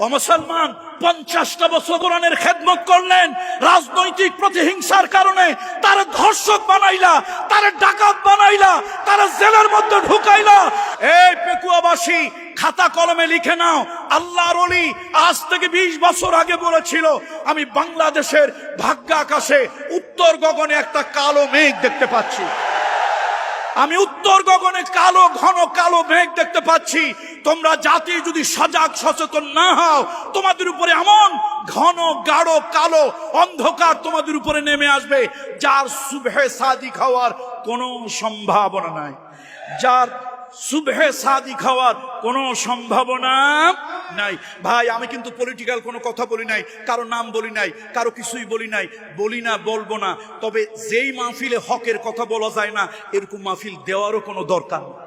ও মুসলমান, 50টা বছর কোরআনের খেদমত করলেন, রাজনৈতিক প্রতিহিংসার কারণে তারা ধর্ষক বানাইলা, তারা ডাকাত বানাইলা, তারা জেলের মধ্যে ঢুকাইলা। এই পেকুয়াবাসী, খাতা কলমে লিখে নাও, আল্লাহর ওলি আজ থেকে 20 বছর আগে বলেছিল, আমি বাংলাদেশের ভাগ্য আকাশে উত্তর গগনে একটা কালো মেঘ দেখতে পাচ্ছি। আমি উত্তর গগনে কালো ঘন কালো মেঘ দেখতে পাচ্ছি। তোমরা জাতি যদি সজাগ সচেতন না হও, তোমাদের উপরে এমন ঘন গাঢ় কালো অন্ধকার তোমাদের উপরে নেমে আসবে, যার সুবহে সাদিক হওয়ার কোনো সম্ভাবনা নাই। যার সুবহে সাদিক হওয়ার কোনো সম্ভাবনা নাই। ভাই, আমি কিন্তু পলিটিক্যাল কোনো কথা বলি নাই, কারো নাম বলি নাই, কারো কিছুই বলি নাই, বলি না, বলবো না। তবে যেই মাহফিলে হকের কথা বলা যায় না, এরকম মাহফিল দেওয়ারও কোনো দরকার নেই।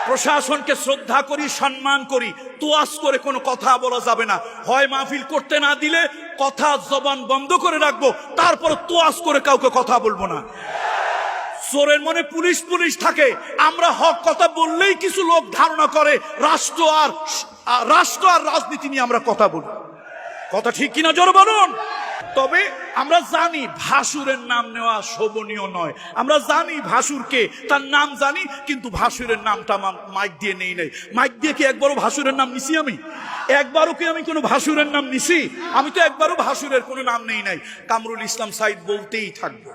প্রশাসনকে শ্রদ্ধা করি, সম্মান করি, তোয়াজ করে কোনো কথা বলা যাবে না। হয় মাহফিল করতে না দিলে কথা জবান বন্ধ করে রাখবো, তারপর তোয়াজ করে কাউকে কথা বলবো না। চোরের মনে পুলিশ পুলিশ থাকে। আমরা হক কথা বললেই কিছু লোক ধারণা করে রাষ্ট্র আর রাজনীতি নিয়ে আমরা কথা বলি। কথা ঠিক কিনা জোরে বলুন। তবে আমরা জানি ভাসুরের নাম নেওয়া শোভনীয় নয়। আমরা জানি ভাসুরকে, তার নাম জানি, কিন্তু ভাসুরের নামটা মাইক দিয়ে নেই নাই। মাইক দিয়ে কি একবারও ভাসুরের নাম নিছি? আমি একবারও কি আমি কোনো ভাসুরের নাম নিছি? আমি তো একবারও ভাসুরের কোনো নাম নেই নাই। কামরুল ইসলাম সাইদ বলতেই থাকবে,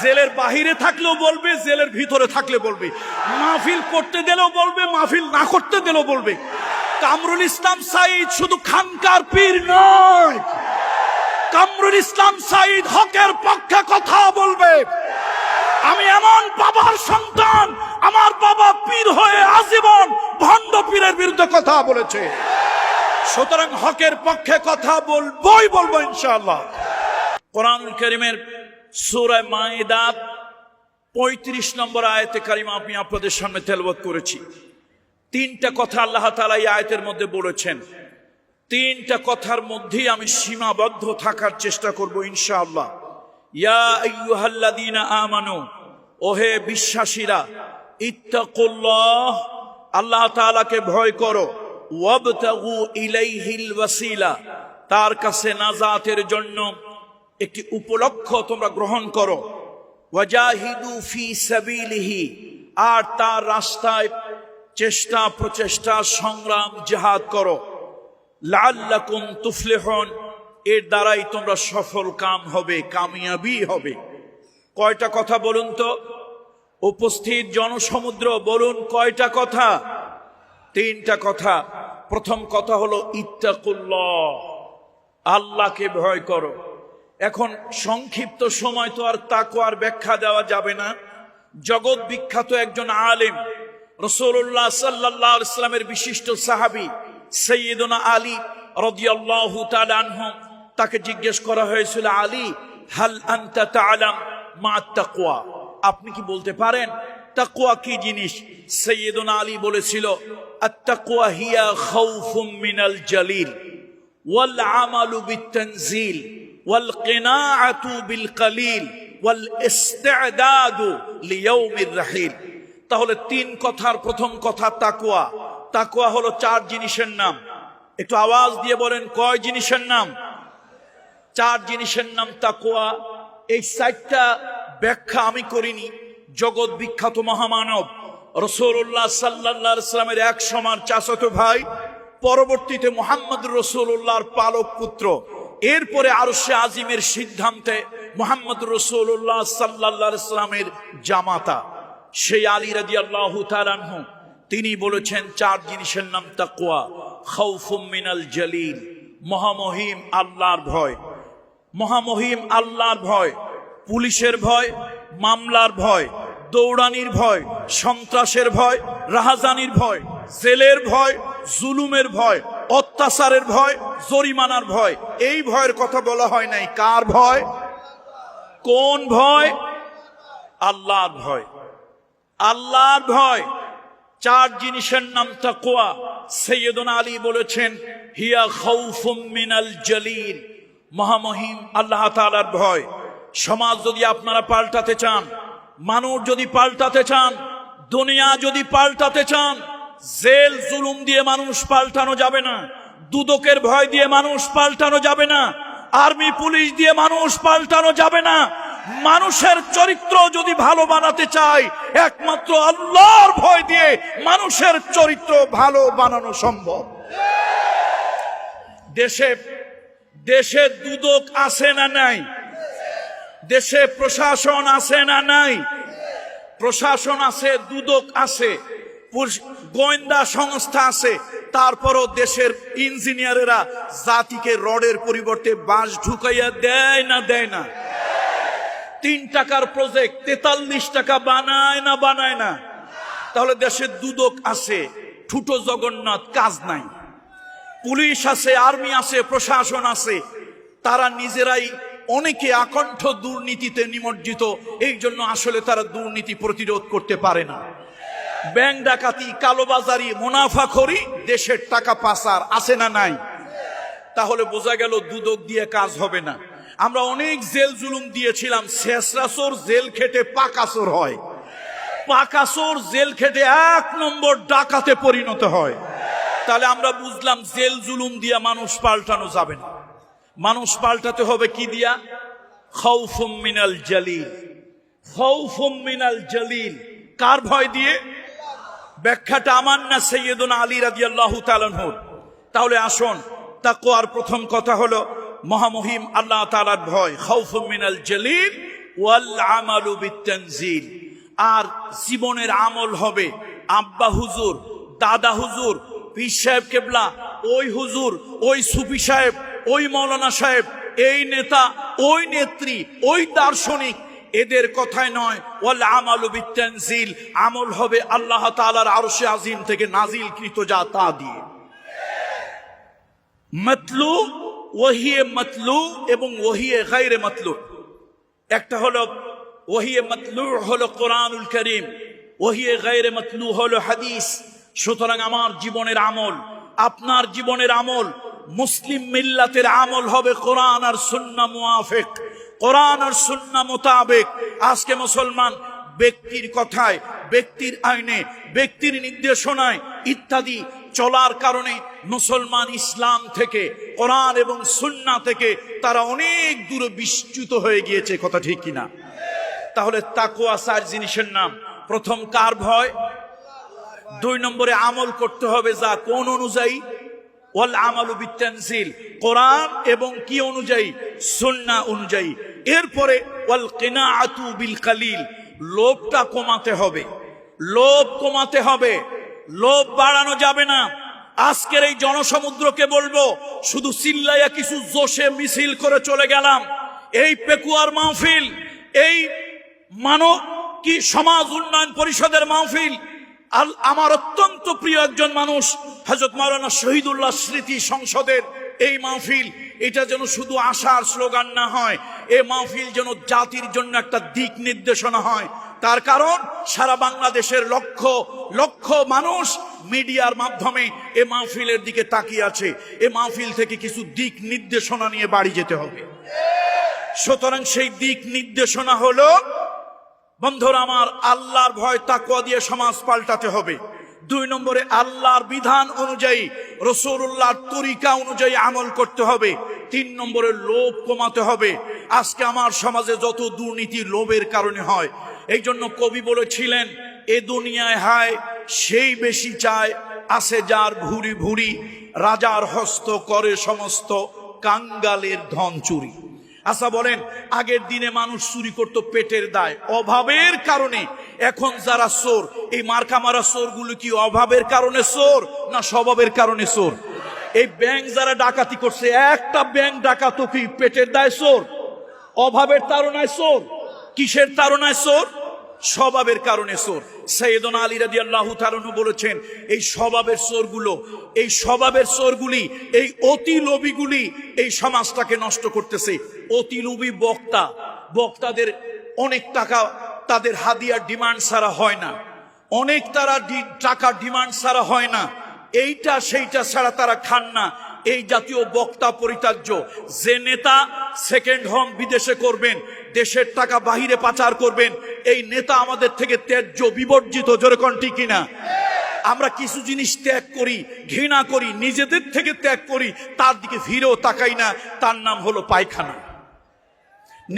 জেলের বাহিরে থাকলেও বলবে, জেলের ভিতরে থাকলে বলবে, মাহফিল করতে দিলেও বলবে, মাহফিল না করতে দিলেও বলবে। কামরুল ইসলাম সাইদ শুধু খানকার পীর নয়, কামরুল ইসলাম সাইদ হকের পক্ষে কথা বলবে। আমি এমন বাবার সন্তান, আমার বাবা পীর হয়ে আজীবন ভণ্ড পীরের বিরুদ্ধে কথা বলেছে। সুতরাং হকের পক্ষে কথা বলবই বলবো ইনশাআল্লাহ। কোরআনুল কারীমের সূরা মাইদা 35 নম্বর আয়াতে কারিমা আমি আপনাদের সামনে তেলাওয়াত করেছি। 3টা কথা আল্লাহ তাআলা এই আয়াতের মধ্যে বলেছেন। 3টা কথার মধ্যেই আমি সীমাবদ্ধ থাকার চেষ্টা করব ইনশাআল্লাহ। ইয়া আইয়ুহাল্লাযীনা আমানু, ওহে বিশ্বাসীরা, ইত্তাকুল্লাহ, আল্লাহ তাআলাকে ভয় করো, ওয়াবতাগু ইলাইহিল ওয়াসিলা, তার কাছে নাজাতের জন্য একটি উপলক্ষ তোমরা গ্রহণ করো, ওয়াজাহিদু ফি সাবিলিহি, আর তার রাস্তায় চেষ্টা প্রচেষ্টা সংগ্রাম জিহাদ করো, লাআল্লাকুম তুফলিহুন, এর দ্বারাই তোমরা সফল কাম হবে, কামিয়াবি হবে। কয়টা কথা বলুন তো? উপস্থিত জনসমুদ্র বলুন কয়টা কথা? 3টা কথা। প্রথম কথা হলো ইত্তাকুল্লাহ, আল্লাহকে ভয় করো। এখন সংক্ষিপ্ত সময় তো আর তাকওয়ার ব্যাখ্যা দেওয়া যাবে না। জগৎ বিখ্যাত একজন আলেম, রাসূলুল্লাহ সাল্লাল্লাহু আলাইহি ওয়াসাল্লামের বিশিষ্ট সাহাবী সাইয়্যিদুনা আলী রাদিয়াল্লাহু তাআলা আনহু, তাকে জিজ্ঞেস করা হয়েছিল, আলী হাল আনতা তাআলাম মা তাকওয়া, আপনি কি বলতে পারেন তাকওয়া কি জিনিস? সাইয়্যিদুনা আলী বলেছিল, আত-তাকওয়া হিয়া খাউফুম মিনাল জালিল ওয়াল আমালু বিত-তানজিল ওয়াল কিনাআতু বিল কালিল ওয়াল ইসতি'দাদু লিয়াউমির রাহিল। তাহলে 3 কথার প্রথম কথা তাকওয়া। তাকওয়া হলো 4 জিনিসের নাম। একটু আওয়াজ দিয়ে বলেন কয় জিনিসের নাম? 4 জিনিসের নাম তাকওয়া। এই 4টা ব্যাখ্যা আমি করিনি। জগৎ বিখ্যাত মহামানব রাসূলুল্লাহ সাল্লাল্লাহু আলাইহি ওয়াসাল্লামের এক সময়ের চাচাতো ভাই, পরবর্তীতে মুহাম্মদুর রাসূলুল্লাহর পালক পুত্র, এরপরে আরশে আজিমের সিদ্ধান্তে মুহাম্মদুর রাসূলুল্লাহ সাল্লাল্লাহু আলাইহি ওয়াসাল্লামের জামাতা সেই আলী রাদিয়াল্লাহু তাআলা আনহু, তিনি বলেছেন 4 জিনিসের নাম তাকওয়া। খাউফুম মিনাল জালিল, মহামহিম আল্লাহর ভয়। মহামহিম আল্লাহর ভয়, পুলিশের ভয়, মামলার ভয়, দৌড়ানির ভয়, সন্ত্রাসের ভয়, রাহাজানির ভয়, জেলের ভয়, জুলুমের ভয়, অত্যাচারের ভয়, জরিমানার ভয়। এই ভয়ের কথা বলা হয় নাই। কার ভয়? কোন ভয়? আল্লাহর ভয়। আল্লাহর ভয়। 4 জিনিসের নাম তাকওয়া। সাইয়্যিদুনা আলী বলেছেন, হিয়া খাউফুম মিনাল জালিল, মহামহিম আল্লাহ তাআলার ভয়। সমাজ যদি আপনারা পাল্টাতে চান, মানুষ যদি পাল্টাতে চান, দুনিয়া যদি পাল্টাতে চান, জেল জুলুম দিয়ে মানুষ পাল্টানো যাবে না। দুদকের ভয় দিয়ে মানুষ পাল্টানো যাবে না, আর্মি পুলিশ দিয়ে মানুষ পাল্টানো যাবে না। মানুষের চরিত্র যদি ভালো বানাতে চাই, একমাত্র আল্লাহর ভয় দিয়ে মানুষের চরিত্র ভালো বানানো সম্ভব। দেশে দেশে দুদক আছে না নাই? দেশে প্রশাসন আছে না নাই? প্রশাসন আছে, দুদক আছে, গোয়েন্দা সংস্থা আছে। তারপরও দেশের ইঞ্জিনিয়ারেরা জাতিকে রডের পরিবর্তে বাঁশ ঢুকাইয়া দেয় না দেয় না? 3 টাকার প্রজেক্ট 43 টাকা বানায় না বানায় না? তাহলে দেশের দুদক আছে, ঠুটো জগন্নাথ কাজ নাই। পুলিশ আছে, আর্মি আছে, প্রশাসন আছে, তারা নিজেরাই অনেকে আকণ্ঠ দুর্নীতিতে নিমজ্জিত। এই জন্য আসলে তারা দুর্নীতি প্রতিরোধ করতে পারে না। ব্যাংক ডাকাতি, কালোবাজারি, মুনাফাখোরি, দেশের টাকা পাচার আছে না নাই? তাহলে বোঝা গেল দুদক দিয়ে কাজ হবে না। আমরা অনেক জেল জুলুম দিয়েছিলাম, শেষরাসোর জেল খেটে পাকাসোর হয়, পাকাসোর জেল খেটে 1 নম্বর ডাকাতে পরিণত হয়। তাহলে আমরা বুঝলাম জেল জুলুম দিয়ে মানুষ পাল্টানো যাবে না। মানুষ পাল্টাতে হবে কি দিয়া? খাউফুম মিনাল জালিল। খাউফুম মিনাল জালিল, কার ভয় দিয়ে? ব্যাখ্যাটা আমার না, সাইয়েদুনা আলী রাদিয়াল্লাহু তাআলা আনহু। তাহলে আসুন, তাকওয়ার প্রথম কথা হলো মহামহিম আল্লাহ তাআলার ভয়, খাউফুম মিনাল জালিল ওয়াল আমালু বিতানজিল। আর জীবনের আমল হবে আব্বা হুজুর, দাদা হুজুর, পীর সাহেব কেবলা, ওই হুজুর, ওই সুফি সাহেব, ওই মৌলানা সাহেব, এই নেতা, ওই নেত্রী, ওই দার্শনিক, এদের কথায় নয়। ওয়াল আমালু বিতানজিল, আমল হবে আল্লাহ তাআলার আরশে আজিম থেকে নাজিলকৃত যা তা দিয়ে। মাতলু, ওহিয়ে মাতলু এবং ওহিয়ে গায়রে মাতলু। একটা হলো ওহিয়ে মাতলু হলো কোরআনুল কারীম, ওহিয়ে গায়রে মাতলু হলো হাদিস। সুতরাং আমার জীবনের আমল, আপনার জীবনের আমল, মুসলিম মিল্লাতের আমল হবে কোরআন আর সুন্নাহ মুআফিক, কোরআন আর সুন্নাহ মোতাবেক। আজকে মুসলমান ব্যক্তির কথায়, ব্যক্তির আইনে, ব্যক্তির নির্দেশনায় ইত্যাদি চলার কারণে মুসলমান ইসলাম থেকে, কোরআন এবং সুন্নাহ থেকে তারা অনেক দূরে বিচ্যুত হয়ে গিয়েছে। কথা ঠিক কিনা? তাহলে তাকওয়া 4 জিনিসের নাম। প্রথম কার ভয়? 2 নম্বরে আমল করতে হবে যা কোন অনুযায়ী? ওয়াল আমালু বিতানজিল, কোরআন এবং কি অনুযায়ী? সুন্নাহ অনুযায়ী। এরপরে ওয়াল কিনাআতু বিল কালিল, লোভটা কমাতে হবে, লোভ কমাতে হবে, লোভ বাড়ানো যাবে না। আজকের এই জনসমুদ্রকে বলবো, শুধু চিল্লাইয়া কিছু জোশে মিছিল করে চলে গেলাম, এই পেকুয়ার মাহফিল, এই মানব কি সমাজ উন্নয়ন পরিষদের মাহফিল, আমার অত্যন্ত প্রিয় একজন মানুষ হযরত মাওলানা শহীদুল্লাহ স্মৃতি সংসদের এই মাহফিল, এটা যেন শুধু আশার স্লোগান না হয়, এই মাহফিল যেন জাতির জন্য একটা দিক নির্দেশনা হয়। তার কারণ সারা বাংলাদেশের লক্ষ লক্ষ মানুষ মিডিয়ার মাধ্যমে এই মাহফিলের দিকে তাকিয়ে আছে। এই মাহফিল থেকে কিছু দিক নির্দেশনা নিয়ে বাড়ি যেতে হবে। সুতরাং সেই দিক নির্দেশনা হলো, বন্ধুরা আমার, আল্লাহর ভয় তাকওয়া দিয়ে সমাজ পাল্টাতে হবে। 2 নম্বরে আল্লাহর বিধান অনুযায়ী, রাসূলুল্লাহর তরিকা অনুযায়ী আমল করতে হবে। 3 নম্বরে লোভ কমাতে হবে। আজকে আমার সমাজে যত দুর্নীতি লোভের কারণে হয়। এই জন্য কবি বলেছিলেন, এ দুনিয়ায় হায় সেই বেশি চায়, আছে যার ভুরি ভুরি, রাজার হস্ত করে সমস্ত কাঙ্গালের ধন চুরি। আচ্ছা বলেন, আগের দিনে মানুষ চুরি করতো পেটের দায়, অভাবের কারণে। এখন যারা চোর, এই মার্কা মারা চোরগুলো কি অভাবের কারণে চোর না স্বভাবের কারণে চোর? এই ব্যাংক যারা ডাকাতি করছে, একটা ব্যাংক ডাকাতো কি পেটের দায় চোর? অভাবের তাড়নায় চোর? কিসের তাড়নায় চোর? স্বভাবের কারণে চোর। সাইয়েদুনা আলী রাদিয়াল্লাহু তাআলা বলেছেন, এই স্বভাবের চোরগুলো, এই স্বভাবের চোরগুলি, এই অতি লোভীগুলি এই সমাজটাকে নষ্ট করতেছে। অতি লোভী বক্তা, বক্তাদের অনেক টাকা তাদের হাদিয়ার ডিমান্ড ছাড়া হয় না, অনেক তারা টাকা ডিমান্ড ছাড়া হয় না, এইটা সেইটা ছাড়া তারা খান না। এই জাতীয় বক্তা পরিত্যাজ্য। যে নেতা সেকেন্ড হোম বিদেশে করবেন, দেশের টাকা বাহিরে পাচার করবেন, এই নেতা আমাদের থেকে ত্যায্য, বিবর্জিত। জোরে কোন ঠিক কিনা? আমরা কিছু জিনিস ত্যাগ করি, ঘৃণা করি, নিজেদের থেকে ত্যাগ করি, তার দিকে ফিরেও তাকাই না, তার নাম হলো পায়খানা।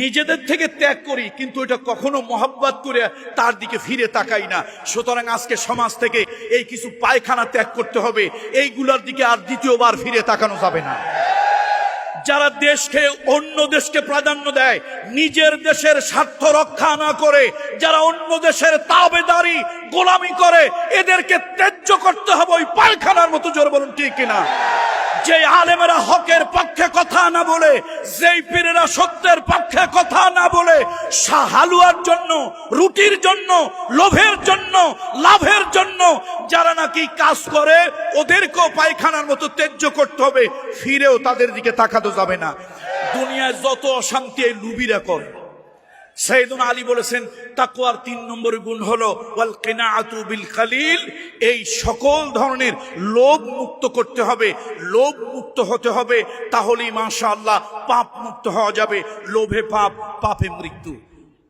নিজেদের থেকে ত্যাগ করি কিন্তু এটা কখনো মহব্বত করে তার দিকে ফিরে তাকাই না। সুতরাং আজকে সমাজ থেকে এই কিছু পায়খানা ত্যাগ করতে হবে, এইগুলোর দিকে আর দ্বিতীয়বার ফিরে তাকানো যাবে না। যারা দেশকে অন্য দেশকে প্রাধান্য দেয়, নিজের দেশের স্বার্থ রক্ষা না করে যারা অন্য দেশের তাবেদারি গোলামি করে, এদেরকে ত্যায্য করতে হবে ওই পায়খানার মতো। জোর বলুন ঠিক কিনা? যে আলেমেরা হকের পক্ষে কথা না বলে, যেই পীরেরা সত্যের পক্ষে কথা না বলে, হালুয়ার জন্য, রুটির জন্য, লোভের জন্য, লাভের জন্য যারা নাকি কাজ করে, ওদেরকেও পায়খানার মতো ত্যায্য করতে হবে, ফিরেও তাদের দিকে তাকাতে যাবে না। দুনিয়ায় যত অশান্তি এই লুবিরা করে। সাইয়েদুনা আলী বলেছেন তাকওয়ার 3 নম্বর গুণ হলো ওয়াল কিনাআতু বিল কালিল। এই সকল ধরনের লোভ মুক্ত করতে হবে, লোভ মুক্ত হতে হবে, তাহলেই মাশাআল্লাহ পাপ মুক্ত হওয়া যাবে। লোভে পাপ, পাপে মৃত্যু।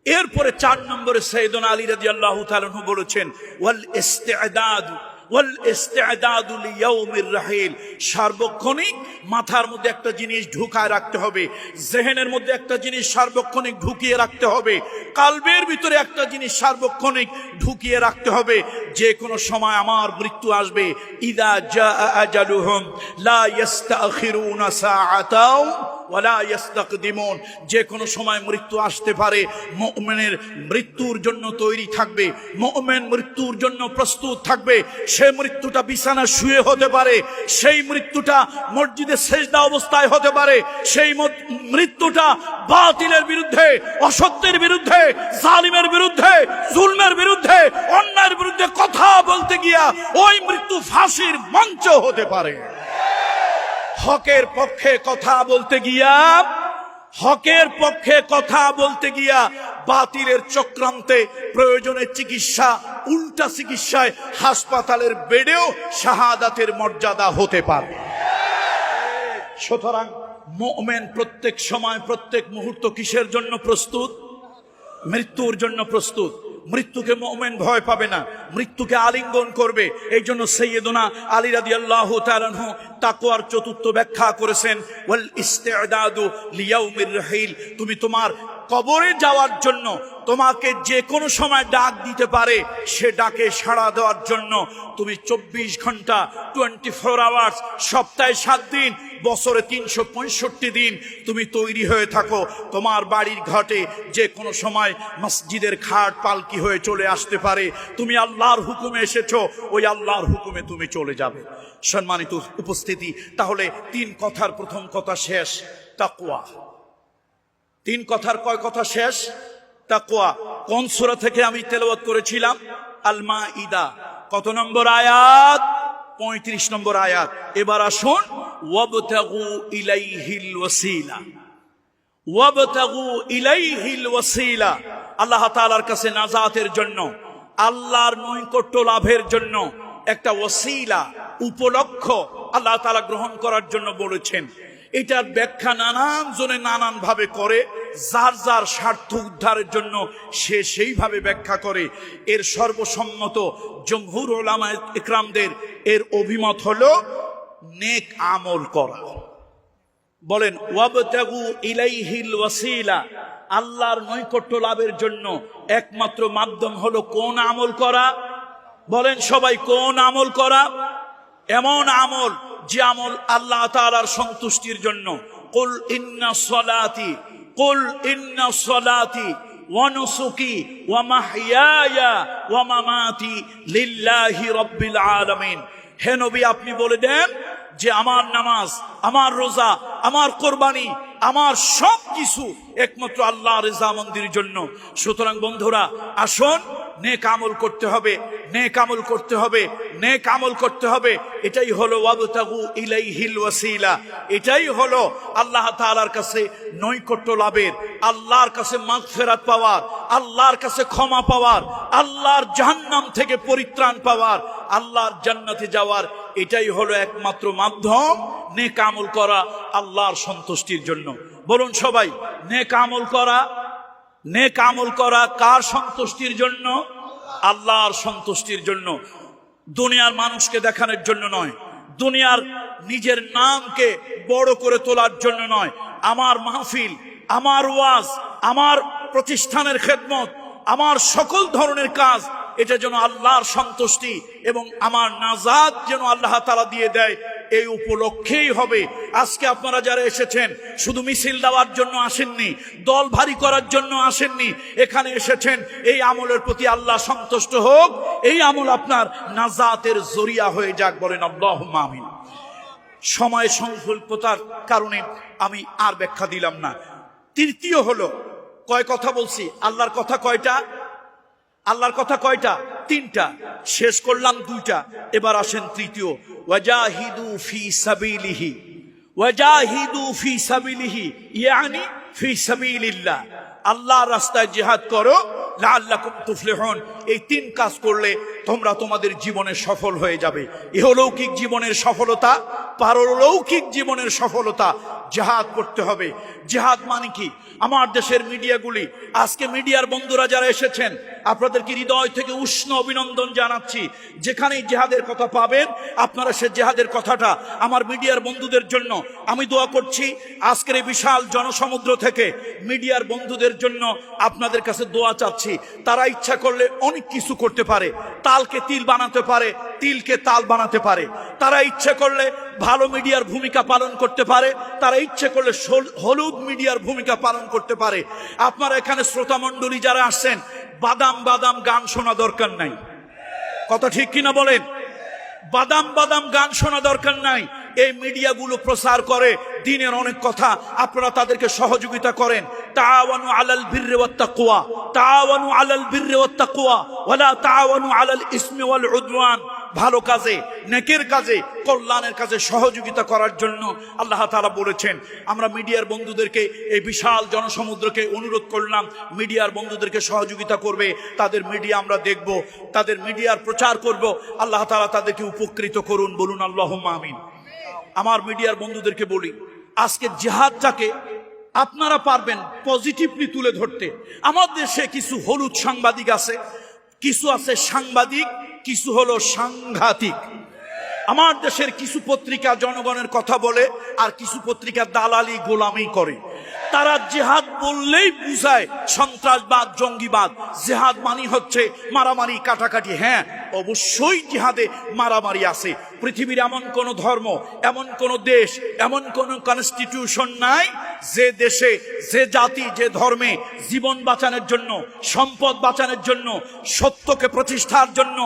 এরপরে 4 নম্বরে সাইয়েদুনা আলী রাদিয়াল্লাহু তাআলা আনহু বলেছেন ওয়াল ইস্তিআদাদু ওয়াল ইস্তিআদাদু লিয়াউমির রাহিল। সার্বক্ষণিক মাথার মধ্যে একটা জিনিস ঢুকায় রাখতে হবে, জেহেনের মধ্যে একটা জিনিস সার্বক্ষণিক ঢুকিয়ে রাখতে হবে, কালবের ভিতরে একটা জিনিস সার্বক্ষণিক ঢুকিয়ে রাখতে হবে, যে কোনো সময় আমার মৃত্যু আসবে। ইদা জাআ আজালুহুম লা ইস্তাখিরুনা সাআতাও ওয়ালা ইস্তাকদিমুন। যে কোনো সময় মৃত্যু আসতে পারে। মুমিনের মৃত্যুর জন্য তৈরি থাকবে, মুমিন মৃত্যুর জন্য প্রস্তুত থাকবে। সেই মৃত্যুটা বিছানা শুয়ে হতে পারে, সেই মৃত্যুটা মসজিদে সেজদা অবস্থায় হতে পারে, সেই মৃত্যুটা বাতিলের বিরুদ্ধে, অসত্যের বিরুদ্ধে, জালিমের বিরুদ্ধে, জুলমের বিরুদ্ধে, অন্যায়ের বিরুদ্ধে কথা বলতে গিয়া ওই মৃত্যু ফাঁসির মঞ্চ হতে পারে। হকের পক্ষে কথা বলতে গিয়া, হকের পক্ষে কথা বলতে গিয়া বাতিলের চক্রান্তে প্রয়োজনে চিকিৎসা, উল্টা চিকিৎসায় হাসপাতালের বেডেও শাহাদাতের মর্যাদা হতে পারে। সুতরাং মুমিন প্রত্যেক সময়, প্রত্যেক মুহূর্ত কিসের জন্য প্রস্তুত? মৃত্যুর জন্য প্রস্তুত। মৃত্যুকে মুমিন ভয় পাবে না, মৃত্যুকে আলিঙ্গন করবে। এই জন্য সাইয়েদুনা আলী রাদিয়াল্লাহু তাআলা আনহু তাকওয়ার 4র্থ ব্যাখ্যা করেছেন ওয়াল ইস্তিআদাদু লিয়াউমির রাহিল। তুমি তোমার কবরে যাওয়ার জন্য, তোমাকে যে কোনো সময় ডাক দিতে পারে, সে ডাকে সাড়া দেওয়ার জন্য তুমি 24 ঘন্টা 24 আওয়ার্স, সপ্তাহে 7 দিন, বছরে 365 দিন তুমি তৈরি হয়ে থাকো। তোমার বাড়ির ঘাটে যে কোনো সময় মসজিদের খাট পালকি হয়ে চলে আসতে পারে। তুমি আল্লাহর হুকুমে এসেছো, ওই আল্লাহর হুকুমে তুমি চলে যাবে। সম্মানিত উপস্থিতি, তাহলে 3 কথার প্রথম কথা শেষ, তাকওয়া। 3 কথার কয় কথা শেষ? তাকওয়া। কোন সূরা থেকে আমি তেলাওয়াত করেছিলাম? আল মাইদা। কত নম্বর আয়াত? 35 নম্বর আয়াত। এবার আসুন, ওয়াবতাগু ইলাইহিল ওয়াসিলা। ওয়াবতাগু ইলাইহিল ওয়াসিলা, আল্লাহ তাআলার কাছে নাজাতের জন্য, আল্লাহর নৈকট্য লাভের জন্য একটা ওয়াসিলা, উপলক্ষ আল্লাহ তাআলা গ্রহণ করার জন্য বলেছেন। এটার ব্যাখ্যা নানান জনে নানান ভাবে করে, যার যার স্বার্থ উদ্ধারের জন্য সে সেইভাবে ব্যাখ্যা করে। এর সর্বসম্মত জমহুর উলামা ইকরামদের এর অভিমত হলো নেক আমল করা। বলেন ওয়াবতাগু ইলাইহিল ওয়াসিলা, আল্লাহর নৈকট্য লাভের জন্য একমাত্র মাধ্যম হলো কোন আমল করা? বলেন সবাই, কোন আমল করা? এমন আমল যে আমল আল্লাহ তাআলার সন্তুষ্টির জন্য। কুল ইন্না সলাতি, কুল ইন্না সলাতি ওয়া নুসুকি ওয়া মাহইয়ায়া ওয়া মামাতি লিল্লাহি রাব্বিল আলামিন। হে নবী, আপনি বলে দেন যে আমার নামাজ, আমার রোজা, আমার কোরবানি, আমার সব কিছু একমাত্র আল্লাহর রেজামন্দির জন্য। সুতরাং বন্ধুরা, আসুন নেক আমল করতে হবে, নেক আমল করতে হবে, নেক আমল করতে হবে। এটাই হলো ওয়াবতাগু ইলাইহিল ওয়াসিলা। এটাই হলো আল্লাহ তাআলার কাছে নৈকট্য লাভের, আল্লাহর কাছে মাগফিরাত পাওয়ার, আল্লাহর কাছে ক্ষমা পাওয়ার, আল্লাহর জাহান্নাম থেকে পরিত্রাণ পাওয়ার, আল্লাহর জান্নাতে যাওয়ার। এটাই হলো একমাত্র মাধ্যম নেক আমল করা আল্লাহর সন্তুষ্টির জন্য। বলুন সবাই, নেক আমল করা, নেক আমল করা কার সন্তুষ্টির জন্য? আল্লাহর সন্তুষ্টির জন্য। দুনিয়ার মানুষকে দেখানোর জন্য নয়, দুনিয়ার নিজের নামকে বড় করে তোলার জন্য নয়। আমার মাহফিল, আমার ওয়াজ, আমার প্রতিষ্ঠানের খেদমত, আমার সকল ধরনের কাজ, এটা যেন আল্লাহর সন্তুষ্টি এবং আমার নাজাত যেন আল্লাহ তাআলা দিয়ে দেয়, এই উপলক্ষেই হবে। আজকে আপনারা যারা এসেছেন শুধু মিছিল দেওয়ার জন্য আসেননি, দল ভারী করার জন্য আসেননি, এখানে এসেছেন এই আমলের প্রতি আল্লাহ সন্তুষ্ট হোক, এই আমল আপনার নাজাতের জরিয়া হয়ে যাক, বলেন আল্লাহুম্মা আমিন। সময় সংক্ষিপ্ততার কারণে আমি আর ব্যাখ্যা দিলাম না। তৃতীয় হলো, কয় কথা বলছি, আল্লাহর কথা কয়টা? আল্লাহর কথা কয়টা? তিনটা। শেষ করলাম দুইটা, এবার আসেন তৃতীয়। ওয়াজাহিদু ফি সাবিলিহি, ওয়াজাহিদু ফি সাবিলিহি ইয়ানি ফি সাবিলিল্লাহ, আল্লাহর রাস্তায় জিহাদ করো, লাআল্লাকুম তুফলিহুন। এই তিন কাজ করলে তোমরা তোমাদের জীবনে সফল হয়ে যাবে। ইহলৌকিক জীবনের সফলতা, পারলৌকিক জীবনের সফলতা, জিহাদ করতে হবে। জিহাদ মানে কি? আমার দেশের মিডিয়াগুলি, আজকে মিডিয়ার বন্ধুরা যারা এসেছেন আপনাদেরকে হৃদয় থেকে উষ্ণ অভিনন্দন জানাচ্ছি। যেখানেই জিহাদের কথা পাবেন আপনারা সে জিহাদের কথাটা আমার মিডিয়ার বন্ধুদের জন্য আমি দোয়া করছি। আজকের এই বিশাল জনসমুদ্র থেকে মিডিয়ার বন্ধুদের জন্য আপনাদের কাছে দোয়া চাচ্ছি। তারা ইচ্ছা করলে অনেক কিছু করতে পারে, তালকে তিল বানাতে পারে, তিলকে তাল বানাতে পারে। তারা ইচ্ছা করলে ভালো মিডিয়ার ভূমিকা পালন করতে পারে, তারা ইচ্ছে করলে হলুদ মিডিয়ার ভূমিকা পালন করতে পারে। আপনারা এখানে শ্রোতা মণ্ডলী যারা আসছেন, বাদাম বাদাম গান শোনা দরকার নাই, কথা ঠিক কিনা বলেন? বাদাম বাদাম গান শোনা দরকার নাই। এই মিডিয়াগুলো প্রচার করে দিনের অনেক কথা, আপনারা তাদেরকে সহযোগিতা করেন। তাআওয়ানু আলাল বিররি ওয়াত তাকওয়া, তাআওয়ানু আলাল বিররি ওয়াত তাকওয়া ওয়ালা তাআওয়ানু আলাল ইসমি ওয়াল উদওয়ান। ভালো কাজে, নেকের কাজে, কল্যাণের কাজে সহযোগিতা করার জন্য আল্লাহ তাআলা বলেছেন। আমরা মিডিয়ার বন্ধুদেরকে, এই বিশাল জনসমুদ্রকে অনুরোধ করলাম, মিডিয়ার বন্ধুদেরকে সহযোগিতা করবে। তাদের মিডিয়া আমরা দেখব, তাদের মিডিয়ার প্রচার করব। আল্লাহ তাআলা তাদেরকে উপকৃত করুন, বলুন আল্লাহুম্মা আমিন। আমার মিডিয়ার বন্ধুদেরকে বলি, আজকে জিহাদটাকে আপনারা পারবেন পজিটিভলি তুলে ধরতে। আমার দেশে কিছু হলুদ সাংবাদিক আছে, কিছু আছে সাংবাদিক, কিছু হলো সাংঘাতিক। আমার দেশের কিছু পত্রিকা জনগণের কথা বলে, আর কিছু পত্রিকা দালালি গোলামি করে। তারা জিহাদ বললেই বুঝায় সন্ত্রাসবাদ, জঙ্গিবাদ। জিহাদ মানি হচ্ছে মারামারি, কাটাকাটি। হ্যাঁ, অবশ্যই জিহাদে মারামারি আছে। পৃথিবীর এমন কোন ধর্ম, এমন কোন দেশ, এমন কোন কনস্টিটিউশন নাই যে দেশে, যে জাতি, যে ধর্মে জীবন বাঁচানোর জন্য, সম্পদ বাঁচানোর জন্য, সত্যকে প্রতিষ্ঠার জন্য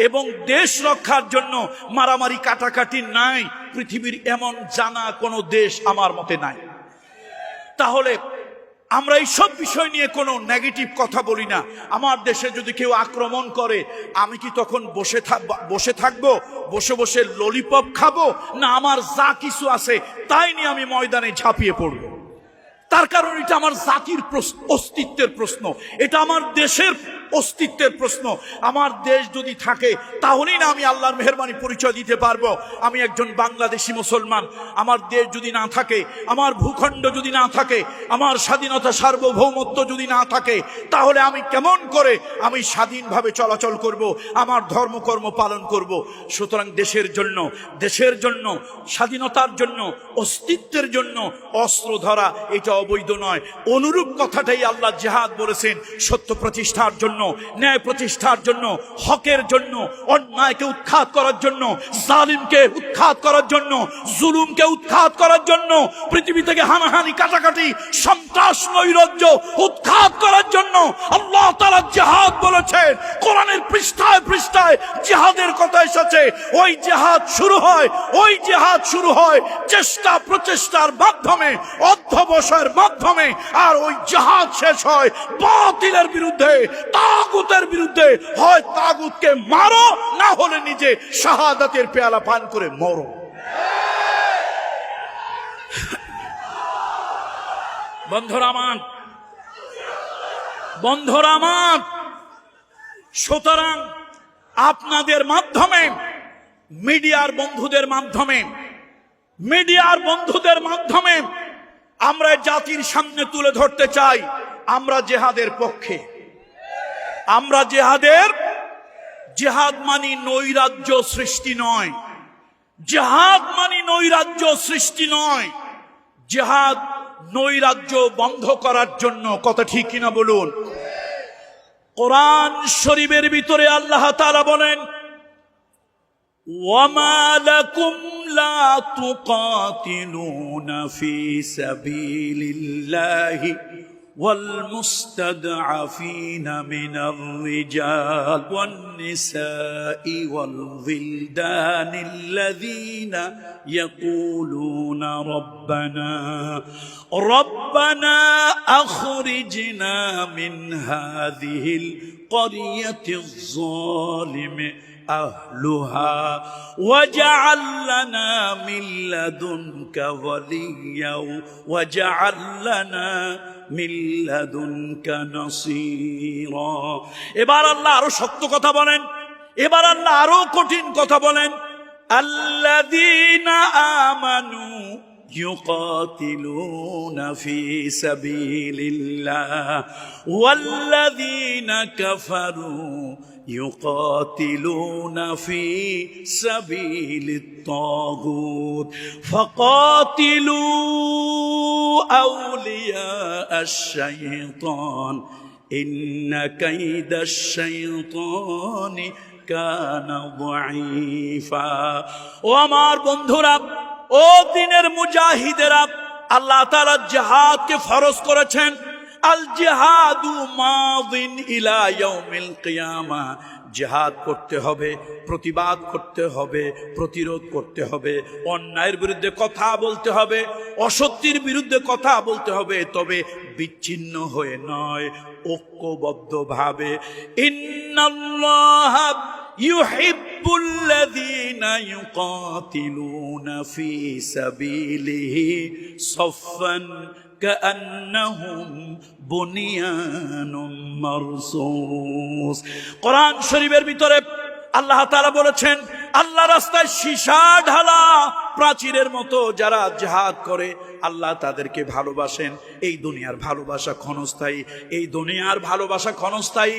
এবং দেশ রক্ষার জন্য মারামারি কাটাকাটি নাই। পৃথিবীর এমন জানা কোনো দেশ আমার মতে নাই। তাহলে আমরা এই সব বিষয় নিয়ে কোনো নেগেটিভ কথা বলি না। আমার দেশে যদি কেউ আক্রমণ করে, আমি কি তখন বসে থাকবো, বসে বসে ললিপপ খাবো? না, আমার যা কিছু আছে তাই নিয়ে আমি ময়দানে ঝাঁপিয়ে পড়বো। তার কারণ এটা আমার জাতির অস্তিত্বের প্রশ্ন, এটা আমার দেশের অস্তিত্বের প্রশ্ন। আমার দেশ যদি থাকে তাহলেই না আমি আল্লাহর মেহেরবানি পরিচয় দিতে পারবো আমি একজন বাংলাদেশি মুসলমান। আমার দেশ যদি না থাকে, আমার ভূখণ্ড যদি না থাকে, আমার স্বাধীনতা সার্বভৌমত্ব যদি না থাকে, তাহলে আমি কেমন করে আমি স্বাধীনভাবে চলাচল করব, আমার ধর্মকর্ম পালন করব? সুতরাং দেশের জন্য, দেশের জন্য, স্বাধীনতার জন্য, অস্তিত্বের জন্য অস্ত্র ধরা এটা অবৈধ নয়। অনুরূপ কথাটাই আল্লাহ জিহাদ বলেছেন, সত্য প্রতিষ্ঠার জন্য, ন্যায় প্রতিষ্ঠার জন্য, হকের জন্য, অন্যায়কে উৎখাত করার জন্য, জালিমকে উৎখাত করার জন্য, জুলুমকে উৎখাত করার জন্য, পৃথিবী থেকে হানাহানি, কাটাকাটি, সন্ত্রাস, নৈরাজ্য উৎখাত করার জন্য আল্লাহ তাআলা জিহাদ বলেছেন। কোরআনের পৃষ্ঠায় পৃষ্ঠায় জিহাদের কথা এসেছে। ওই জিহাদ শুরু হয়, ওই জিহাদ শুরু হয় চেষ্টা প্রচেষ্টার মাধ্যমে, অধ্যবসায়ের মাধ্যমে, আর ওই জিহাদ শেষ হয় বাতিলের বিরুদ্ধে, তাগুতের বিরুদ্ধে। হয় তাগুতকে মারো, না হলে নিজে শাহাদাতের পেয়ালা পান করে মরো। বন্ধুরা আমার, বন্ধুরা আমার, সুতরাং আপনাদের মাধ্যমে, মিডিয়ার বন্ধুদের মাধ্যমে, মিডিয়ার বন্ধুদের মাধ্যমে আমরা জাতির সামনে তুলে ধরতে চাই আমরা জিহাদের পক্ষে, আমরা জিহাদের জিহাদ মানি নৈরাজ্য সৃষ্টি নয়, জিহাদ মানি নৈরাজ্য সৃষ্টি নয়, জিহাদ নৈরাজ্য বন্ধ করার জন্য। কথা ঠিক কিনা বলুন? কোরআন শরীফের ভিতরে আল্লাহ তাআলা বলেন, ওয়ামা লাকুম লা তুকাতিলুনা ফি সাবিলিল্লাহি والمستضعفين من الرجال والنساء والولدان الذين يقولون ربنا أخرجنا من هذه القرية الظالم أهلها واجعل لنا من لدنك وليا واجعل لنا من لدنك نصيرا। এবার আল্লাহ আরো শক্ত কথা বলেন, এবার আল্লাহ আরো কঠিন কথা বলেন, আল্লাযীনা আমানু يقاتلون في سبيل الله والذين كفروا يقاتلون في سبيل الطاغوت فقاتلوا أولياء الشيطان إن كيد الشيطان كان ضعيفا। ও আমার বন্ধুরা, ও দিনের মুজাহিদেরা, আল্লাহ তাআলা জিহাদকে ফরজ করেছেন। আল জিহাদু মাদিন ইলা ইয়াউমিল কিয়ামা। জিহাদ করতে হবে, প্রতিবাদ করতে হবে, প্রতিরোধ করতে হবে, অন্যায়ের বিরুদ্ধে কথা বলতে হবে, অসত্যের বিরুদ্ধে কথা বলতে হবে, তবে বিচ্ছিন্ন হয়ে নয়, ঐক্যবদ্ধভাবে। ইন্নাল্লাহা ইউহিব্বুল্লাযীনা ইউকাতিলুনা ফি সাবিলিহি সাফফান কাআন্নাহুম বুনিয়ানুম মারসুস। কোরআন শরীফের ভিতরে আল্লাহ তাআলা বলেছেন, আল্লাহ রাস্তায় সীসা ঢালা প্রাচীরের মতো যারা জিহাদ করে আল্লাহ তাদেরকে ভালোবাসেন। এই দুনিয়ার ভালোবাসা ক্ষণস্থায়ী, এই দুনিয়ার ভালোবাসা ক্ষণস্থায়ী,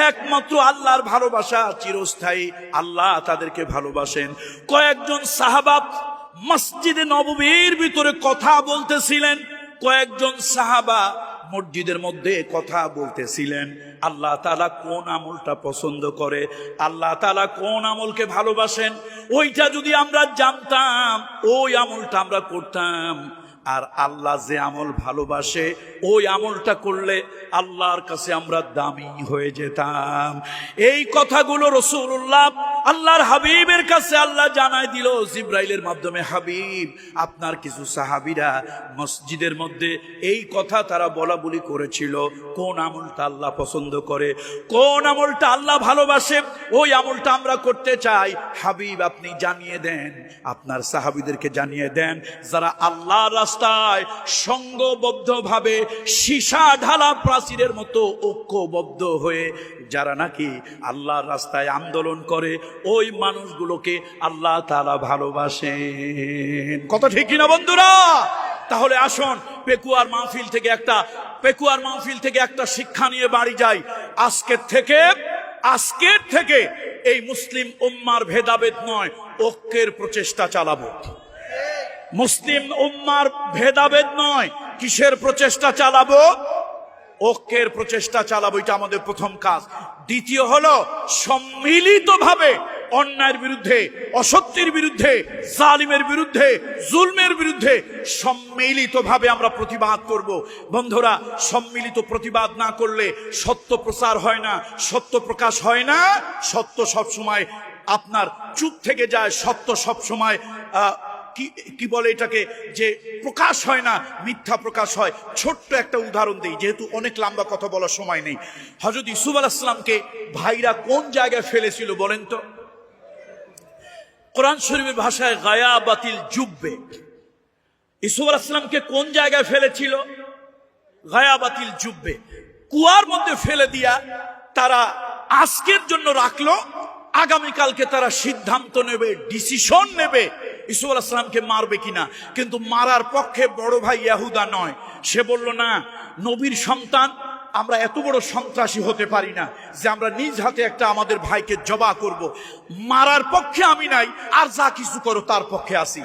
একমাত্র আল্লাহর ভালোবাসা চিরস্থায়ী। আল্লাহ তাদেরকে ভালোবাসেন। কয়েকজন সাহাবা মসজিদে নববীর ভিতরে কথা বলতেছিলেন, কয়েকজন সাহাবা মসজিদের মধ্যে কথা বলতেছিলেন। আল্লাহ তাআলা কোন আমলটা পছন্দ করে, আল্লাহ তাআলা কোন আমলকে ভালোবাসেন, ওইটা যদি আমরা জানতাম ওই আমলটা আমরা করতাম। আর আল্লাহ যে আমল ভালোবাসে ওই আমলটা করলে আল্লাহর কাছে আমরা দামি হয়ে যেতাম। এই কথাগুলো রাসূলুল্লাহ আল্লাহর হাবিবের কাছে আল্লাহ জানাই দিল জিবরাইলের মাধ্যমে, হাবিব আপনার কিছু সাহাবীরা মসজিদের মধ্যে এই কথা তারা বলা বলি করেছিল, কোন আমলটা আল্লাহ পছন্দ করে, কোন আমলটা আল্লাহ ভালোবাসে, ওই আমলটা আমরা করতে চাই। হাবিব আপনি জানিয়ে দেন, আপনার সাহাবীদেরকে জানিয়ে দেন, যারা আল্লাহ রাস্তায় সংঘবদ্ধভাবে সীসা ঢালা প্রাচীরের মতো ঐক্যবদ্ধ হয়ে যারা নাকি আল্লাহর রাস্তায় আন্দোলন করে, ওই মানুষগুলোকে আল্লাহ তাআলা ভালোবাসেন। কত ঠিক কিনা বন্ধুরা? তাহলে আসুন পেকুয়ার মাহফিল থেকে একটা শিক্ষা নিয়ে বাড়ি যাই। আজকের থেকে এই মুসলিম উম্মার ভেদাভেদ নয়, ঐক্যের প্রচেষ্টা চালাবো। মুসলিম উম্মার ভেদাভেদ নয়, কিসের প্রচেষ্টা চালাবো? ঐক্যের প্রচেষ্টা চালাবো। এটা আমাদের প্রথম কাজ। দ্বিতীয় হলো সম্মিলিতভাবে অন্যায়ের বিরুদ্ধে, অসত্যের বিরুদ্ধে, জালিমের বিরুদ্ধে, জুলমের বিরুদ্ধে সম্মিলিতভাবে আমরা প্রতিবাদ করব। বন্ধুরা, সম্মিলিত প্রতিবাদ না করলে সত্য প্রচার হয় না, সত্য প্রকাশ হয় না। সত্য সব সময় আপনার চুপ থেকে যায়, সত্য সব সময় কি বলে এটাকে, যে প্রকাশ হয় না, মিথ্যা প্রকাশ হয়। ছোট্ট একটা উদাহরণ দেই, যেহেতু অনেক লম্বা কথা বলার সময় নেই। হযরত ইউসুফ আলাইহিস সালামকে ভাইরা কোন জায়গায় ফেলেছিল বলেন তো? কোরআন শরীফের ভাষায় গায়াবাতিল জুব্বে। ইউসুফ আলাইহিস সালামকে কোন জায়গায় ফেলেছিল? গায়াবাতিল জুব্বে। কুয়ার মধ্যে ফেলে দিয়া তারা আজকের জন্য রাখলো, আগামীকালকে তারা সিদ্ধান্ত নেবে, ডিসিশন নেবে ইউসুফ আলাইহিস সালামকে মারবে কিনা। কিন্তু মারার পক্ষে বড় ভাই ইয়াহুদা নয়। সে বলল না, নবীর সন্তান আমরা এত বড় সন্ত্রাসী হতে পারি না যে আমরা নিজ হাতে একটা আমাদের ভাইকে জবাই করব। মারার পক্ষে আমি নাই, আর যা কিছু করো তার পক্ষে আসি।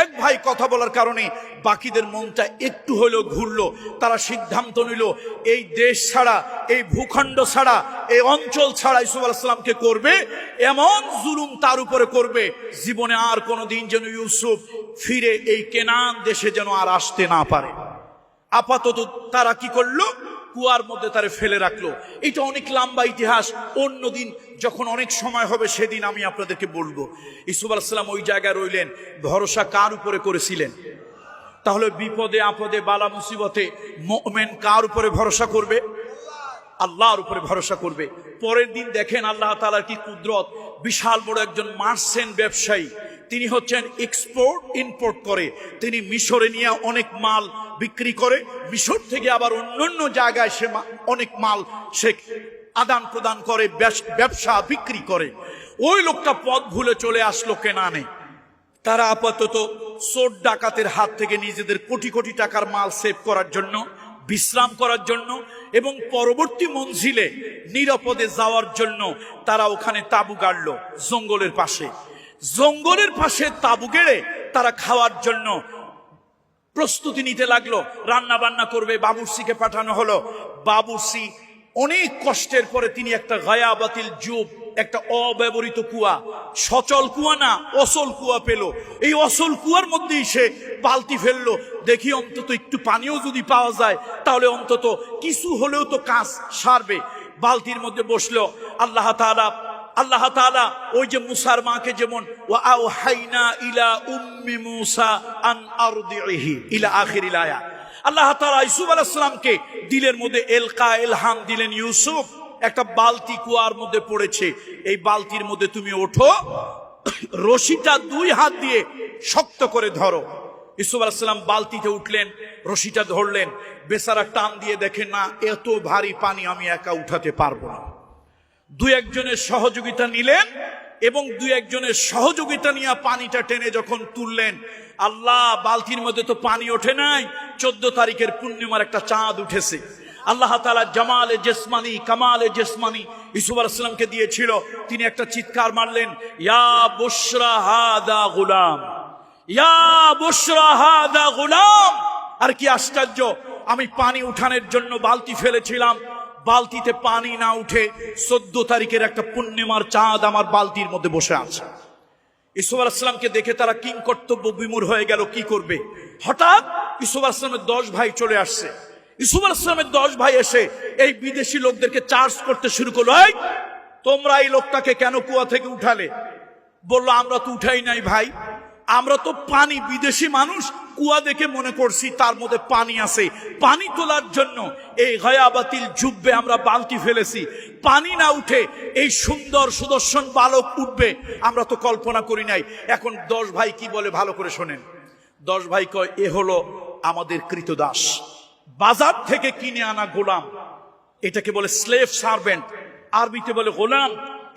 এক ভাই কথা বলার কারণে বাকিদের মনটা একটু হলেও ঘুরলো। তারা সিদ্ধান্ত নিল এই দেশ ছাড়া, এই ভূখণ্ড ছাড়া, এই অঞ্চল ছাড়া ইউসুফ আলাইহিস সালামকে করবে, এমন জুলুম তার উপরে করবে জীবনে আর কোনোদিন যেন ইউসুফ ফিরে এই কেনান দেশে যেন আর আসতে না পারে। আপাতত তারা কি করলো, কুয়ার মধ্যে তারে ফেলে রাখলো। এটা অনেক লম্বা ইতিহাস, অন্যদিন যখন অনেক সময় হবে সেদিন আমি আপনাদেরকে বলবো। ইউসুফ আলাইহিস সালাম ওই জায়গায় রইলেন। ভরসা কার উপরে করেছিলেন? তাহলে বিপদে আপদে বালা মুসিবতে মুমিন কার উপরে ভরসা করবে? আল্লাহর উপরে ভরসা করবে। পরের দিন দেখেন আল্লাহ তাআলার কি কুদরত। বিশাল বড় একজন মার্চেন্ট ব্যবসায়ী, তিনি হচ্ছেন এক্সপোর্ট ইম্পোর্ট করে। তিনি মিশরে নিয়ে অনেক মাল বিক্রি করে, মিশর থেকে আবার অন্যান্য জায়গায় সে অনেক মাল সে আদান প্রদান করে, ব্যবসা বিক্রি করে। ওই লোকটা পথ ভুলে চলে আসলো কেনানে। তারা আপাতত চোর ডাকাতের হাত থেকে নিজেদের কোটি কোটি টাকার মাল সেভ করার জন্য, বিশ্রাম করার জন্য এবং পরবর্তী মঞ্জিলে নিরাপদে যাওয়ার জন্য তারা ওখানে তাঁবু গাড়ল জঙ্গলের পাশে। জঙ্গলের পাশে তাঁবু গেড়ে তারা খাওয়ার জন্য প্রস্তুতি নিতে লাগলো। রান্না বান্না করবে, বাবুর্চিকে পাঠানো হলো। বাবুর্চি অনেক কষ্টের পরে তিনি একটা গায়াবাতিল জুব, একটা অব্যবহৃত কুয়া, সচল কুয়া না অসল কুয়া পেল। এই অসল কুয়ার মধ্যেই সে বালতি ফেললো। দেখি অন্তত একটু পানিও যদি পাওয়া যায় তাহলে অন্তত কিছু হলেও তো কাজ সারবে। বালতির মধ্যে বসলো। আল্লাহ তাআলা ওই যে মুসার মাকে যেমন ওয়া আওহাইনা ইলা উম্মি মুসা আন আরদিহি ইলা আখিরিল আয়া, আল্লাহ তাআলা ইউসুফ আলাইহিস সালামকে দিলের মধ্যে ইলহাম দিলেন, ইউসুফ একটা বালতি কুয়ার মধ্যে পড়েছে, এই বালতির মধ্যে তুমি ওঠো, রশিটা দুই হাত দিয়ে শক্ত করে ধরো। ইউসুফ আলাইহিস সালাম বালতিতে উঠলেন, রশিটা ধরলেন। বেচারা টান দিয়ে দেখেন না এত ভারী পানি আমি একা উঠাতে পারবো না। দুই একজনের সহযোগিতা নিলেন এবং দুই একজনের সহযোগিতা নিয়ে পানিটা টেনে যখন তুললেন, আল্লাহ বালতির মধ্যে তো পানি ওঠে নাই, 14 তারিখের পূর্ণিমার একটা চাঁদ উঠেছে। আল্লাহ তাআলা জামালে জেসমানি কামালে জেসমানি ইউসুফ আলাইহিস সালামকে দিয়েছিল। তিনি একটা চিৎকার মারলেন, ইয়া বুশরা হাদা গুলাম, ইয়া বুশরা হাদা গুলাম। আর কি আশ্চর্য, আমি পানি উঠানোর জন্য বালতি ফেলেছিলাম, বালতিতে পানি না উঠে 14 তারিখের একটা পূর্ণিমার চাঁদ আমার বালতির মধ্যে বসে আছে। ইউসুফ আলাইহিস সালামকে দেখে তারা কিং কর্তব্য বিমূঢ় হয়ে গেল, কি করবে। হঠাৎ ইউসুফ আলাইহিস সালামের 10 ভাই চলে আসছে। ইউসুফ আলাইহিস সালামের 10 ভাই এসে এই বিদেশি লোকদেরকে চার্জ করতে শুরু করলো, এই তোমরা এই লোকটাকে কেন কুয়া থেকে উঠালে? বললো আমরা তো উঠাই নাই ভাই, আমরা তো পানি, বিদেশি মানুষ কুয়া দেখে মনে করছি তার মধ্যে পানি আছে, পানি তোলার জন্য এই গায়াবাতিল জুব্বে আমরা বালতি ফেলেছি। পানি না উঠে এই সুন্দর সুদর্শন বালক উঠবে আমরা তো কল্পনা করি নাই। এখন 10 ভাই কি বলে ভালো করে শোনেন। 10 ভাই কয়, এ হলো আমাদের কৃতদাস, বাজার থেকে কিনে আনা গোলাম, এটাকে বলে স্লেভ সার্ভেন্ট, আরবিতে বলে গোলাম।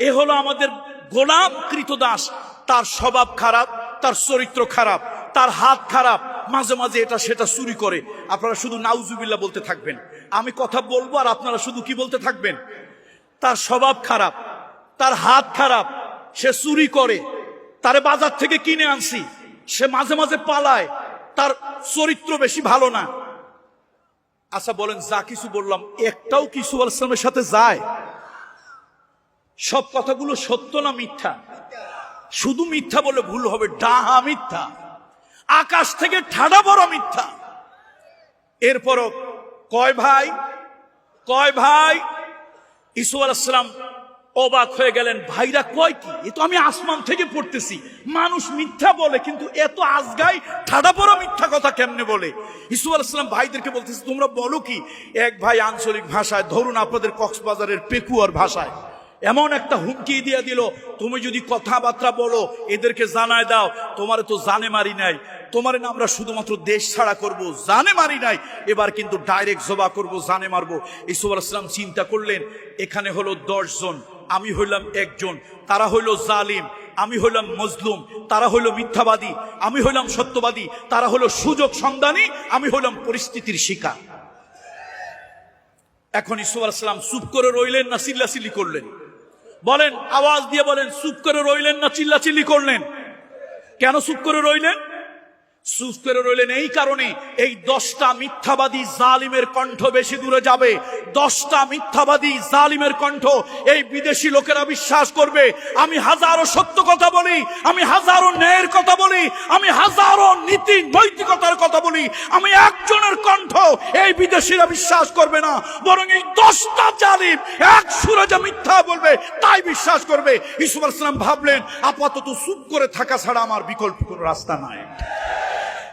এ হলো আমাদের গোলাম কৃতদাস। তার স্বভাব খারাপ, তার চরিত্র খারাপ, তার হাত খারাপ, মাঝে মাঝে এটা সেটা চুরি করে। আপনারা শুধু নাউজুবিল্লাহ বলতে থাকবেন, আমি কথা বলবো আর আপনারা শুধু কি বলতে থাকবেন। তার স্বভাব খারাপ, তার হাত খারাপ, সে চুরি করে, তারে বাজার থেকে কিনে আনছি, সে মাঝে মাঝে পালায়, তার চরিত্র বেশি ভালো না। আচ্ছা বলেন, যা কিছু বললাম একটাও কি ইউসুফ আলাইহিস সালামের সাথে যায়? সব কথাগুলো সত্য না মিথ্যা? শুধু মিথ্যা বলে ভুল হবে, ডাহা মিথ্যা, আকাশ থেকে ঠাডা বড় মিথ্যা। এরপরও কয় ভাই ইউসুফ আলাইহিস সালাম অবাক হয়ে গেলেন, ভাইরা কয় কি? এ তো আমি আসমান থেকে পড়তেছি, মানুষ মিথ্যা বলে কিন্তু এত আজগাই ঠাডা পড়া মিথ্যা কথা কেমনে বলে? ইউসুফ আলাইহিস সালাম ভাইদেরকে বলতেছে, তোমরা বলো কি? এক ভাই আঞ্চলিক ভাষায়, ধরুন আপনাদের কক্সবাজারের পেকুয়ার ভাষায় এমন একটা হুমকি দিয়ে দিল, তুমি যদি কথাবার্তা বলো এদেরকে জানায় দাও তোমারে তো জানে মারি নাই, তোমারে না আমরা শুধুমাত্র দেশ ছাড়া করব, জানে মারি নাই, এবার কিন্তু ডাইরেক্ট জবা করব, জানে মারবো। ইউসুফ আলাইহিস সালাম চিন্তা করলেন, এখানে হলো 10 জন, আমি হইলাম একজন, তারা হইল জালিম, আমি হইলাম মজলুম, তারা হইল মিথ্যাবাদী, আমি হইলাম সত্যবাদী, তারা হলো সুযোগ সন্ধানী, আমি হইলাম পরিস্থিতির শিকার। এখন ইউসুফ আলাইহিস সালাম চুপ করে রইলেন না চিল্লাচিল্লি করলেন? বলেন, আওয়াজ দিয়ে বলেন, চুপ করে রইলেন না চিল্লাচিল্লি করলেন? কেন চুপ করে রইলেন? চুপ করে রইলেন এই কারণে, এই 10টা মিথ্যাবাদী জালিমের কণ্ঠ বেশি দূরে যাবে। 10টা মিথ্যাবাদী জালিমের কণ্ঠ এই বিদেশি লোকেরা বিশ্বাস করবে। আমি হাজারো সত্য কথা বলি, আমি হাজারো ন্যায়ের কথা বলি, আমি হাজারো নীতি নৈতিকতার কথা বলি, আমি একজনের কণ্ঠ এই বিদেশিরা বিশ্বাস করবে না, বরং এই 10টা জালিম এক সুরে যে মিথ্যা বলবে তাই বিশ্বাস করবে। ইউসুফ আলাইহিস সালাম ভাবলেন, আপাতত চুপ করে থাকা ছাড়া আমার বিকল্প কোনো রাস্তা নাই।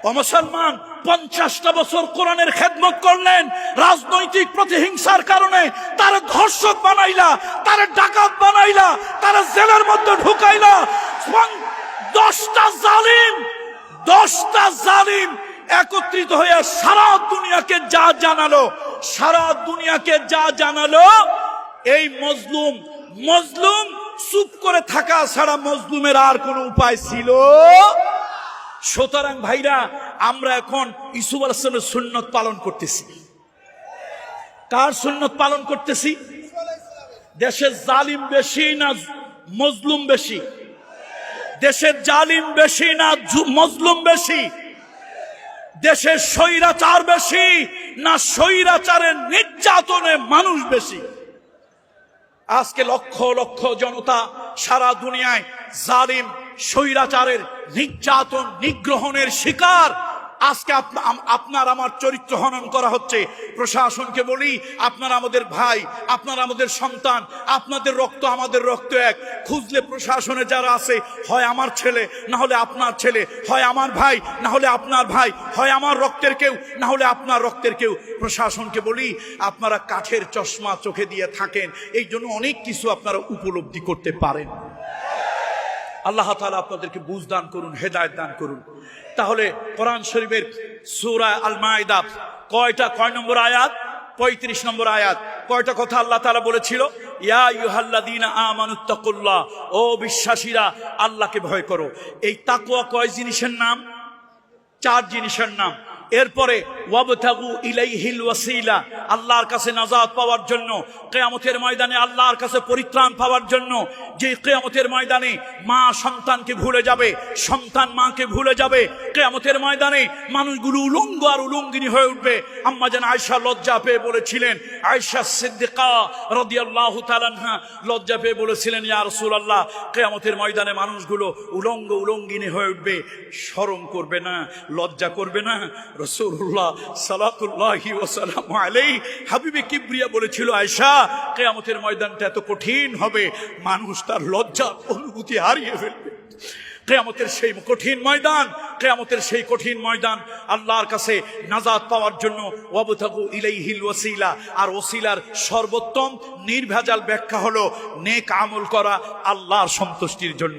ও মুসলমান, 50টা বছর কোরআনের খেদমত করলেন, রাজনৈতিক প্রতিহিংসার কারণে তার ধর্ষক বানাইলা, তার ডাকাত বানাইলা, তার জেলের মধ্যে ঢুকাইলা। 10টা জালিম একত্রিত হয়ে সারা দুনিয়াকে যা জানালো, এই মজলুম চুপ করে থাকা ছাড়া মজলুমের আর কোনো উপায় ছিল। সুতরাং ভাইরা, আমরা এখন ইউসুফ আলাইহিস সালামের সুন্নত পালন করতেছি। কার সুন্নত পালন করতেছি? দেশের জালিম বেশি না মজলুম বেশি? দেশের জালিম বেশি না মজলুম বেশি? দেশের স্বৈরাচার বেশি না স্বৈরাচারের নির্যাতনে মানুষ বেশি? আজকে লক্ষ লক্ষ জনতা সারা দুনিয়ায় জালিম স্বৈরাচারের নির্যাতন নিগ্রহণের শিকার। আজকে আপনার আমার চরিত্র হনন করা হচ্ছে। প্রশাসনকে বলি, আপনারা আমাদের ভাই, আপনারা আমাদের সন্তান, আপনাদের রক্ত আমাদের রক্ত এক। খুঁজলে প্রশাসনে যারা আছে, হয় আমার ছেলে না হলে আপনার ছেলে, হয় আমার ভাই না হলে আপনার ভাই, হয় আমার রক্তের কেউ না হলে আপনার রক্তের কেউ। প্রশাসনকে বলি, আপনারা কাঠের চশমা চোখে দিয়ে থাকেন, এই জন্য অনেক কিছু আপনারা উপলব্ধি করতে পারেন। আল্লাহ তাআলা আপনাদেরকে বুঝ দান করুন, হেদায়েত দান করুন। তাহলে কোরআন শরীফের সূরা আল মাইদা কয় নম্বর আয়াত? 35 নম্বর আয়াত। কয়টা কথা আল্লাহ তাআলা বলেছিল? ইয়া আইয়ুহাল্লাযীনা আমানুত্তাকুল্লাহ, ও বিশ্বাসীরা আল্লাহকে ভয় করো। এই তাকওয়া কয় জিনিসের নাম? 4 জিনিসের নাম। এরপরে ওয়াবতাগু ইলাইহিল ওয়াসিলা, আল্লাহর কাছে নাজাত পাওয়ার জন্য, কিয়ামতের ময়দানে আল্লাহর কাছে পরিত্রাণ পাওয়ার জন্য। যে কিয়ামতের ময়দানে মা সন্তানকে ভুলে যাবে, সন্তান মাকে ভুলে যাবে, কিয়ামতের ময়দানে মানুষগুলো উলঙ্গ আর উলঙ্গিনী হয়ে উঠবে। আম্মা জান আয়েশা লজ্জা পেয়ে বলেছিলেন, আয়েশা সিদ্দিকা রাদিয়াল্লাহু তাআলা আনহা লজ্জা পেয়ে বলেছিলেন, ইয়া রাসূলুল্লাহ, কিয়ামতের ময়দানে মানুষগুলো উলঙ্গ উলঙ্গিনী হয়ে উঠবে, শরম করবে না, লজ্জা করবে না? রাসূলুল্লাহ সাল্লাল্লাহু ওয়াসাল্লামু আলাইহি হাবিবে কিবরিয়া বলেছিল, আয়েশা, কিয়ামতের ময়দানটা এত কঠিন হবে, মানুষ তার লজ্জার অনুভূতি হারিয়ে ফেলবে। কিয়ামতের সেই কঠিন ময়দান আল্লাহর কাছে নাজাত পাওয়ার জন্য ওয়াবতাগু ইলাইহিল ওয়াসিলা, আর ওসিলার সর্বোত্তম নির্ভেজাল ব্যাখ্যা হলো নেক আমল করা আল্লাহর সন্তুষ্টির জন্য।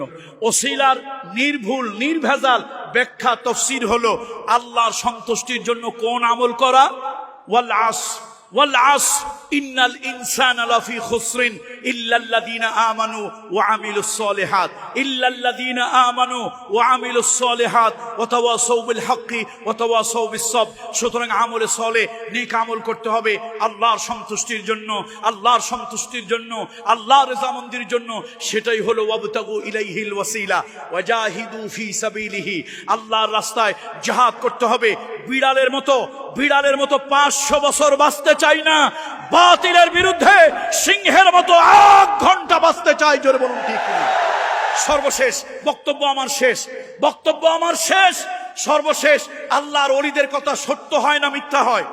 ওসিলার নির্ভুল নির্ভেজাল ব্যাখ্যা তাফসীর হলো আল্লাহর সন্তুষ্টির জন্য কোন আমল করা? ওয়াল আসর ইন্নাল ইনসানা লাফি খুসরিন ইল্লাল্লাযীনা আমানু ওয়া আমিলুস সলিহাত ওয়া তাওয়াসাউ বিল হক্কি ওয়া তাওয়াসাউ বিস সবর। সুতরাং আমলে সলেহ, নেক আমল করতে হবে আল্লাহর সন্তুষ্টির জন্য, আল্লাহর সন্তুষ্টির জন্য, আল্লাহর রেজামন্দির জন্য। সেটাই হলো ওয়াবতাগু ইলাইহিল ওয়াসিলা ওয়াজাহিদু ফি সাবিলিহি, আল্লাহর রাস্তায় জিহাদ করতে হবে। বিড়ালের মতো 500 বছর বাঁচতে চাই না, বাতিলের বিরুদ্ধে সিংহের মতো 1 ঘন্টা বাঁচতে চাই। জোরে বলুন ঠিক না? সর্বশেষ বক্তব্য আমার শেষ। সর্বশেষ, আল্লাহর ওলিদের কথা সত্য হয় না মিথ্যা হয়?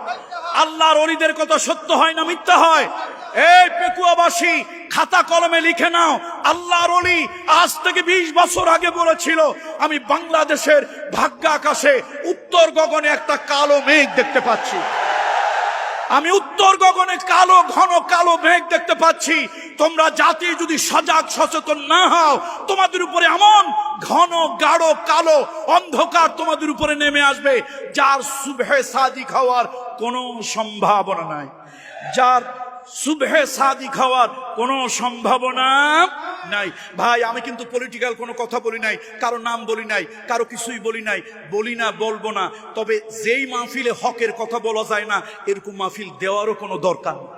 আল্লাহর ওলিদের কথা সত্য হয় না মিথ্যা হয়? এই পেকুয়াবাসী, খাতা কলমে লিখে নাও, আল্লাহর ওলি আজ থেকে 20 বছর আগে বলেছিল, আমি বাংলাদেশের ভাগ্য আকাশে উত্তর গগনে একটা কালো মেঘ দেখতে পাচ্ছি। আমি উত্তর গগনে ঘন কালো মেঘ দেখতে পাচ্ছি। তোমরা জাতি যদি সজাগ সচেতন না হও, তোমাদের উপরে এমন ঘন গাঢ় কালো অন্ধকার তোমাদের উপরে নেমে আসবে, যার সুবহে সাদিক হওয়ার কোনো সম্ভাবনা নাই। সুবহে সাদিক হওয়ার কোনো সম্ভাবনা নাই। ভাই, আমি কিন্তু পলিটিক্যাল কোনো কথা বলি নাই, কারো নাম বলি নাই, কারো কিছুই বলি নাই, বলবো না। তবে যেই মাহফিলে হকের কথা বলা যায় না, এরকম মাহফিল দেওয়ারও কোনো দরকার নেই।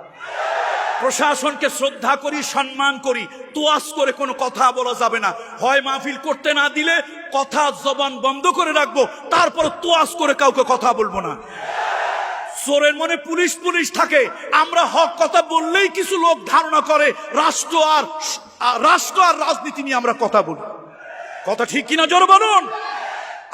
প্রশাসনকে শ্রদ্ধা করি, সম্মান করি, তোয়াজ করে কোনো কথা বলা যাবে না। হয় মাহফিল করতে না দিলে কথা জবান বন্ধ করে রাখবো, তারপর তোয়াজ করে কাউকে কথা বলবো না। চোরের মনে পুলিশ পুলিশ থাকে, আমরা হক কথা বললেই কিছু লোক ধারণা করে রাষ্ট্র আর রাজনীতি নিয়ে আমরা কথা বলি। কথা ঠিক কিনা জোরে বলুন।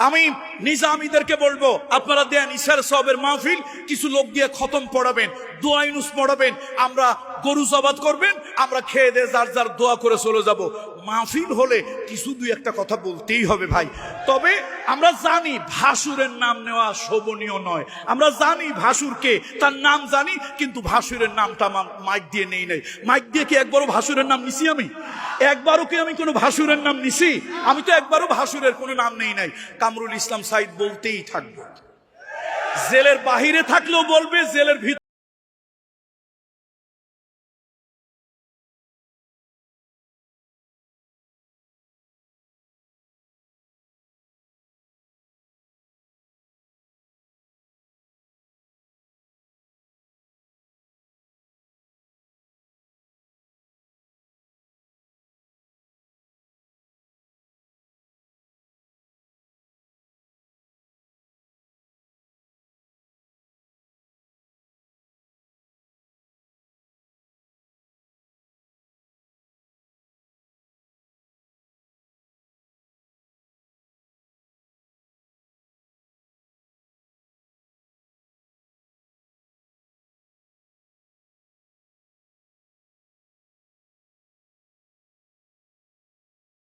আমি নিজামীদেরকে বলবো, আপনারা দেন ইশার সাহেবের মাহফিল, কিছু লোক দিয়ে খতম পড়াবেন, দোয়া ইউনুস পড়াবেন, আমরা গরু জবাদ করবেন, আমরা খেয়ে দিয়ে যার যার দোয়া করে চলে যাব। মাহফিল হলে কিছু দুই একটা কথা বলতেই হবে ভাই। তবে আমরা জানি ভাসুরের নাম নেওয়া শোভনীয় নয়, আমরা জানি ভাসুরকে, তার নাম জানি, কিন্তু ভাসুরের নামটা মাইক দিয়ে নেই নাই। মাইক দিয়ে কি একবারও ভাসুরের নাম নিছি? আমি একবারও কি আমি কোনো ভাসুরের নাম নিছি? আমি তো একবারও ভাসুরের কোনো নাম নেই নাই। কামরুল ইসলাম সাইদ বলতেই থাকবে, জেলের বাহিরে থাকলেও বলবে, জেলের ভিতরে